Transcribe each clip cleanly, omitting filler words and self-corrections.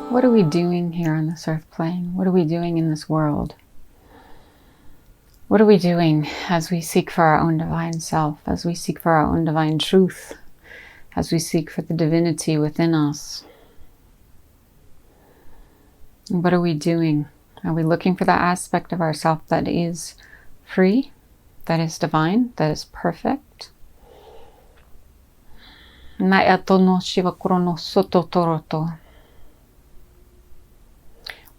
What are we doing here on this earth plane? What are we doing in this world? What are we doing as we seek for our own divine self, as we seek for our own divine truth, as we seek for the divinity within us? What are we doing? Are we looking for that aspect of ourself that is free, that is divine, that is perfect?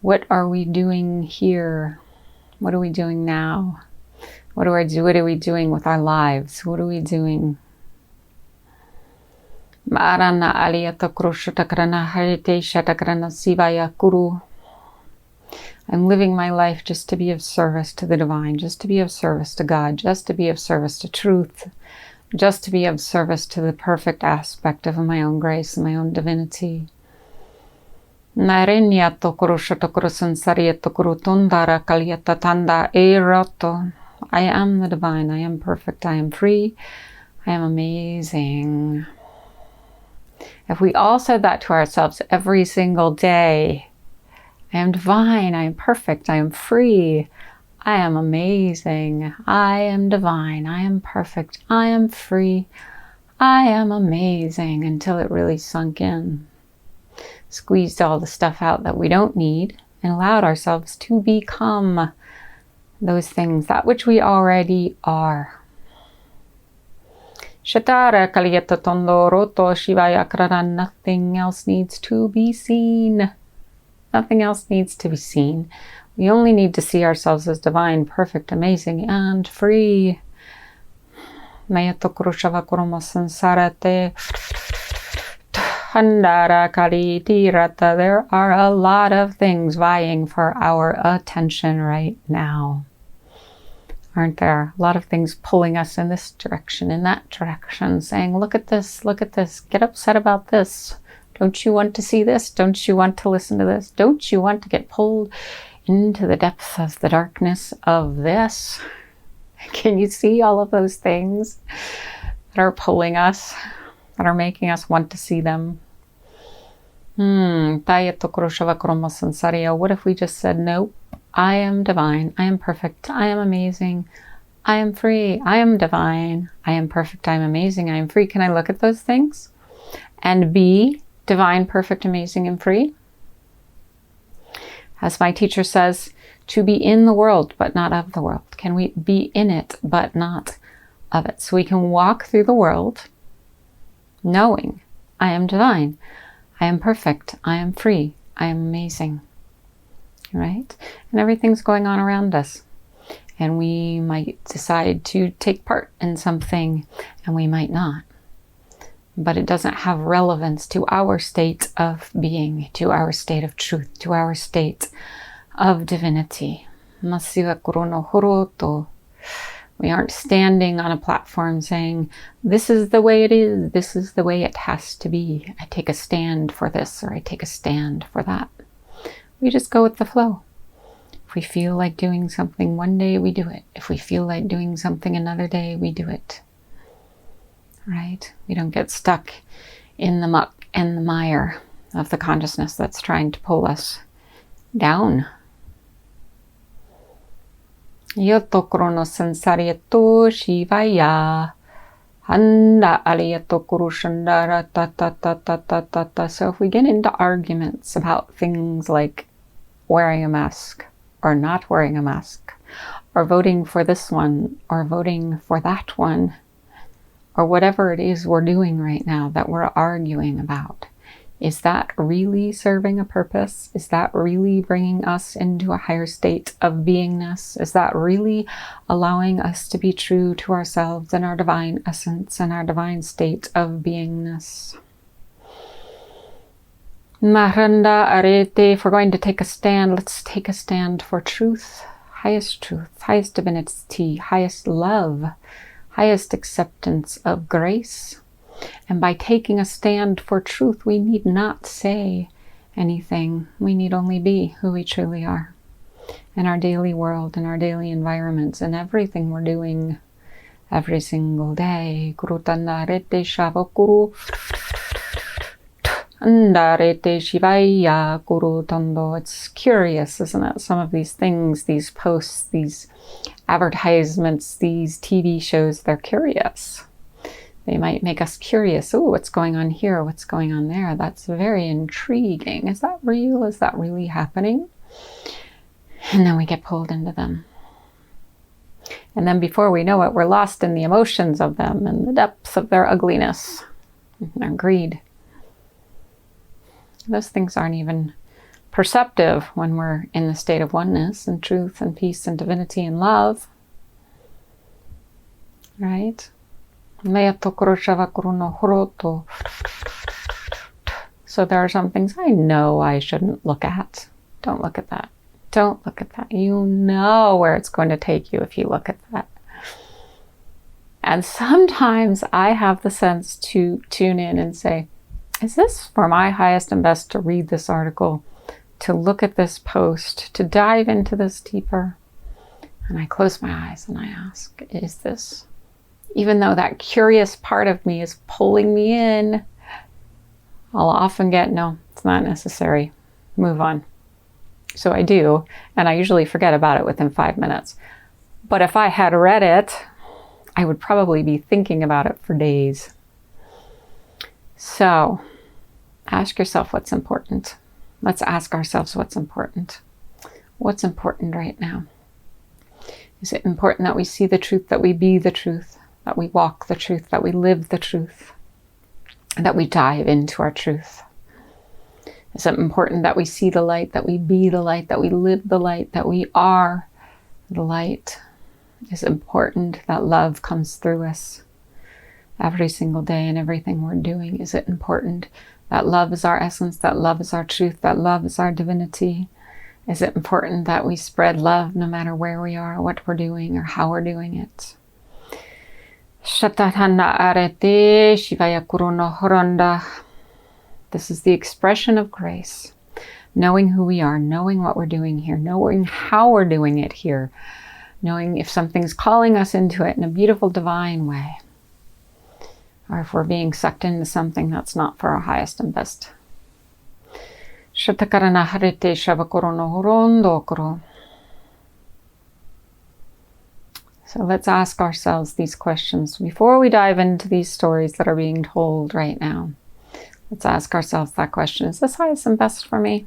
What are we doing here? What are we doing now? What are we doing with our lives? What are we doing? I'm living my life just to be of service to the divine, just to be of service to God, just to be of service to truth, just to be of service to the perfect aspect of my own grace and my own divinity. I am the divine, I am perfect, I am free, I am amazing. If we all said that to ourselves every single day, I am divine, I am perfect, I am free, I am amazing, I am divine, I am perfect, I am free, I am amazing, until it really sunk in. Squeezed all the stuff out that we don't need and allowed ourselves to become those things, that which we already are. Nothing else needs to be seen. Nothing else needs to be seen. We only need to see ourselves as divine, perfect, amazing, and free. There are a lot of things vying for our attention right now. Aren't there? A lot of things pulling us in this direction, in that direction, saying, look at this, get upset about this. Don't you want to see this? Don't you want to listen to this? Don't you want to get pulled into the depths of the darkness of this? Can you see all of those things that are pulling us, that are making us want to see them? What if we just said, nope, I am divine, I am perfect, I am amazing, I am free, I am divine, I am perfect, I am amazing, I am free. Can I look at those things and be divine, perfect, amazing, and free? As my teacher says, to be in the world, but not of the world. Can we be in it, but not of it? So we can walk through the world knowing I am divine, I am perfect, I am free, I am amazing, right? And everything's going on around us. And we might decide to take part in something, and we might not. But it doesn't have relevance to our state of being, to our state of truth, to our state of divinity. We aren't standing on a platform saying, this is the way it is, this is the way it has to be. I take a stand for this, or I take a stand for that. We just go with the flow. If we feel like doing something one day, we do it. If we feel like doing something another day, we do it. Right? We don't get stuck in the muck and the mire of the consciousness that's trying to pull us down. Yoto krono sansarieto shivaya. Handa aliyato kurushandara ta ta ta ta ta ta ta. So if we get into arguments about things like wearing a mask or not wearing a mask, or voting for this one or voting for that one, or whatever it is we're doing right now that we're arguing about, is that really serving a purpose? Is that really bringing us into a higher state of beingness? Is that really allowing us to be true to ourselves and our divine essence and our divine state of beingness? Maranda arete, if we're going to take a stand, let's take a stand for truth, highest divinity, highest love, highest acceptance of grace. And by taking a stand for truth, we need not say anything. We need only be who we truly are in our daily world, in our daily environments, and everything we're doing every single day. Guru tanarete shavakuru. Andarete shivaya guru tondo. It's curious, isn't it? Some of these things, these posts, these advertisements, these TV shows, they're curious. They might make us curious. Oh, what's going on here? What's going on there? That's very intriguing. Is that real? Is that really happening? And then we get pulled into them. And then before we know it, we're lost in the emotions of them and the depths of their ugliness and their greed. Those things aren't even perceptive when we're in the state of oneness and truth and peace and divinity and love. Right? So there are some things I know I shouldn't look at. Don't look at that. Don't look at that. You know where it's going to take you if you look at that. And sometimes I have the sense to tune in and say, is this for my highest and best to read this article, to look at this post, to dive into this deeper? And I close my eyes and I ask, is this? Even though that curious part of me is pulling me in, I'll often get, no, it's not necessary. Move on. So I do, and I usually forget about it within 5 minutes. But if I had read it, I would probably be thinking about it for days. So ask yourself what's important. Let's ask ourselves what's important. What's important right now? Is it important that we see the truth, that we be the truth, that we walk the truth, that we live the truth, that we dive into our truth? Is it important that we see the light, that we be the light, that we live the light, that we are the light? Is it important that love comes through us every single day in everything we're doing? Is it important that love is our essence, that love is our truth, that love is our divinity? Is it important that we spread love no matter where we are, what we're doing, or how we're doing it? This is the expression of grace. Knowing who we are, knowing what we're doing here, knowing how we're doing it here, knowing if something's calling us into it in a beautiful divine way, or if we're being sucked into something that's not for our highest and best. So let's ask ourselves these questions before we dive into these stories that are being told right now. Let's ask ourselves that question. Is this highest and best for me?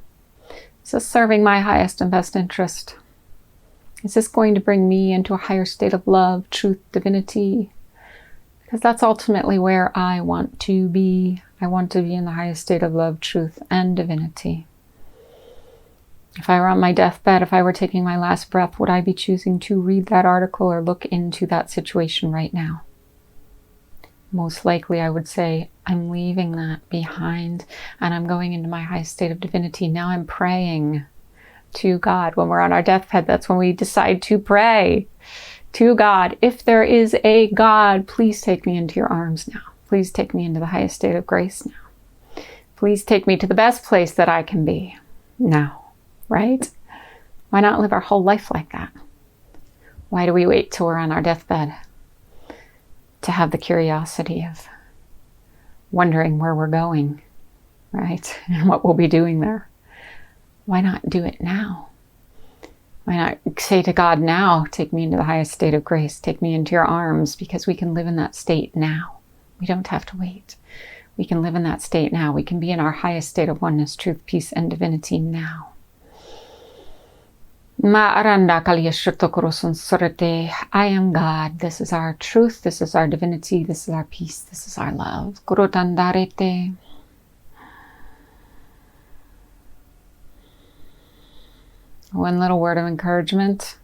Is this serving my highest and best interest? Is this going to bring me into a higher state of love, truth, divinity? Because that's ultimately where I want to be. I want to be in the highest state of love, truth, and divinity. If I were on my deathbed, if I were taking my last breath, would I be choosing to read that article or look into that situation right now? Most likely I would say, I'm leaving that behind and I'm going into my highest state of divinity. Now I'm praying to God. When we're on our deathbed, that's when we decide to pray to God. If there is a God, please take me into your arms now. Please take me into the highest state of grace now. Please take me to the best place that I can be now, right? Why not live our whole life like that? Why do we wait till we're on our deathbed to have the curiosity of wondering where we're going, right? And what we'll be doing there. Why not do it now? Why not say to God now, take me into the highest state of grace, take me into your arms, because we can live in that state now. We don't have to wait. We can live in that state now. We can be in our highest state of oneness, truth, peace, and divinity now. I am God. This is our truth. This is our divinity. This is our peace. This is our love. One little word of encouragement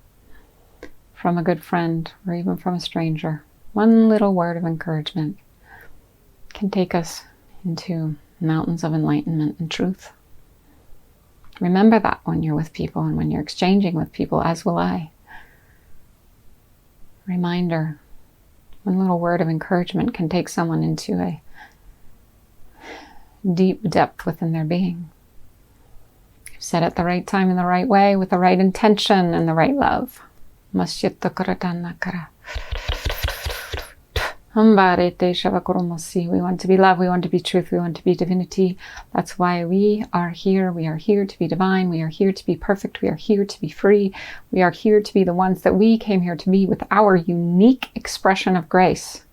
from a good friend or even from a stranger. One little word of encouragement can take us into mountains of enlightenment and truth. Remember that when you're with people and when you're exchanging with people, as will I. Reminder, one little word of encouragement can take someone into a deep depth within their being. Said at the right time in the right way, with the right intention and the right love. We want to be love, we want to be truth, we want to be divinity. That's why we are here. We are here to be divine. We are here to be perfect. We are here to be free. We are here to be the ones that we came here to be with our unique expression of grace.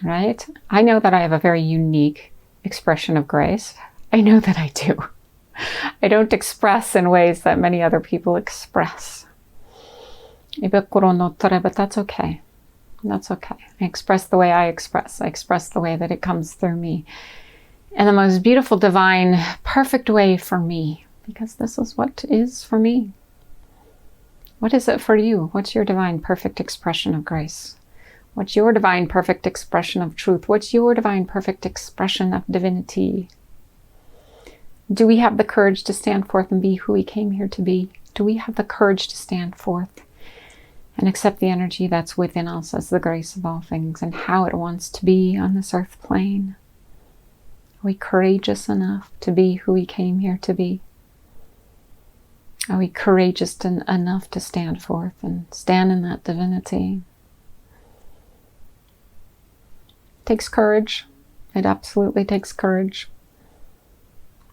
Right? I know that I have a very unique expression of grace. I know that I do. I don't express in ways that many other people express. But that's okay. That's okay. I express the way I express. I express the way that it comes through me. In the most beautiful, divine, perfect way for me. Because this is what is for me. What is it for you? What's your divine, perfect expression of grace? What's your divine, perfect expression of truth? What's your divine, perfect expression of divinity? Do we have the courage to stand forth and be who we came here to be? Do we have the courage to stand forth and accept the energy that's within us as the grace of all things and how it wants to be on this earth plane? Are we courageous enough to be who we came here to be? Are we courageous enough to stand forth and stand in that divinity? It takes courage. It absolutely takes courage.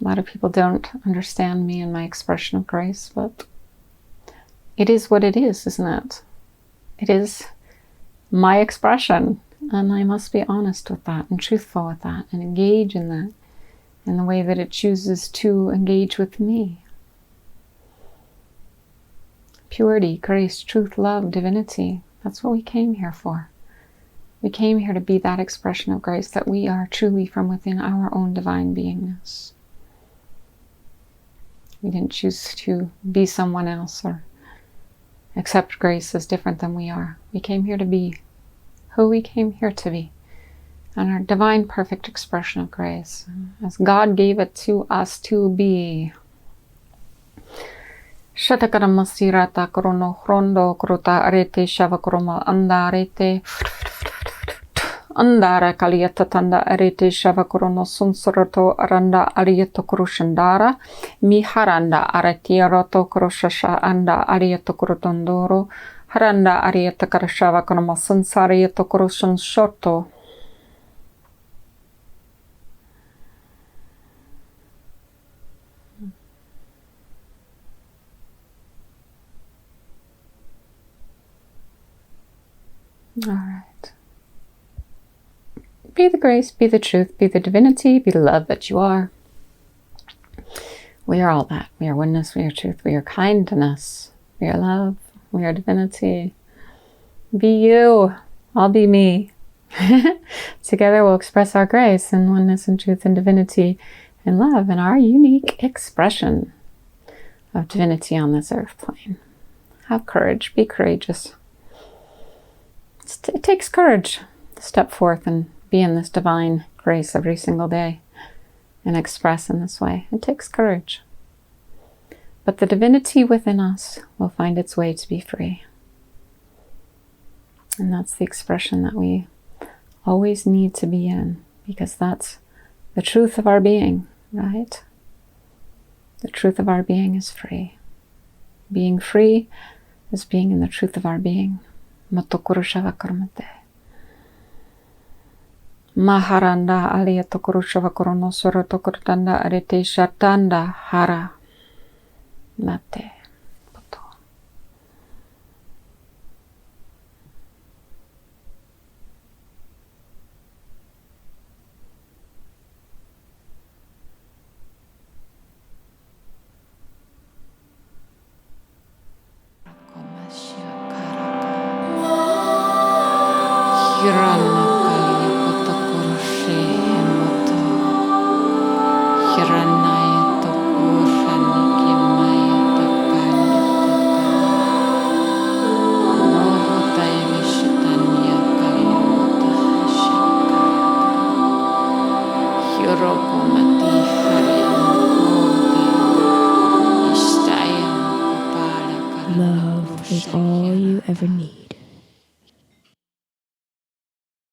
A lot of people don't understand me and my expression of grace, but it is what it is, isn't it? It is my expression, and I must be honest with that and truthful with that and engage in that in the way that it chooses to engage with me. Purity, grace, truth, love, divinity. That's what we came here for. We came here to be that expression of grace, that we are truly from within our own divine beingness. We didn't choose to be someone else or accept grace as different than we are. We came here to be who we came here to be, and our divine perfect expression of grace, as God gave it to us to be. Shatakara masirata krono hrondo krota arete shavakroma andarete andara kaliyata tanda arete shavakrono sunsoroto aranda ariyato krushandara miharanda aratiaroto kroshasha anda ariyato krotondoro haranda ariyata karashavakrono sunsariyato kroshan shoto. All right. Be the grace, be the truth, be the divinity, be the love that you are. We are all that. We are oneness, we are truth, we are kindness, we are love, we are divinity. Be you, I'll be me. Together we'll express our grace and oneness and truth and divinity and love and our unique expression of divinity on this earth plane. Have courage, be courageous. It takes courage to step forth and be in this divine grace every single day and express in this way. It takes courage. But the divinity within us will find its way to be free. And that's the expression that we always need to be in, because that's the truth of our being, right? The truth of our being is free. Being free is being in the truth of our being. Matokurushavakarmate. Maharanda aliyatokurushavakurono sorotokurdanda arete shatanda hara. Mate. Poto. Hirana kaliya potokurushe emoto. Hiranaya tokurani kimaya takanya tata. Nohotaya vishitanya kaliya mota hashaka. Hiropo mati hara.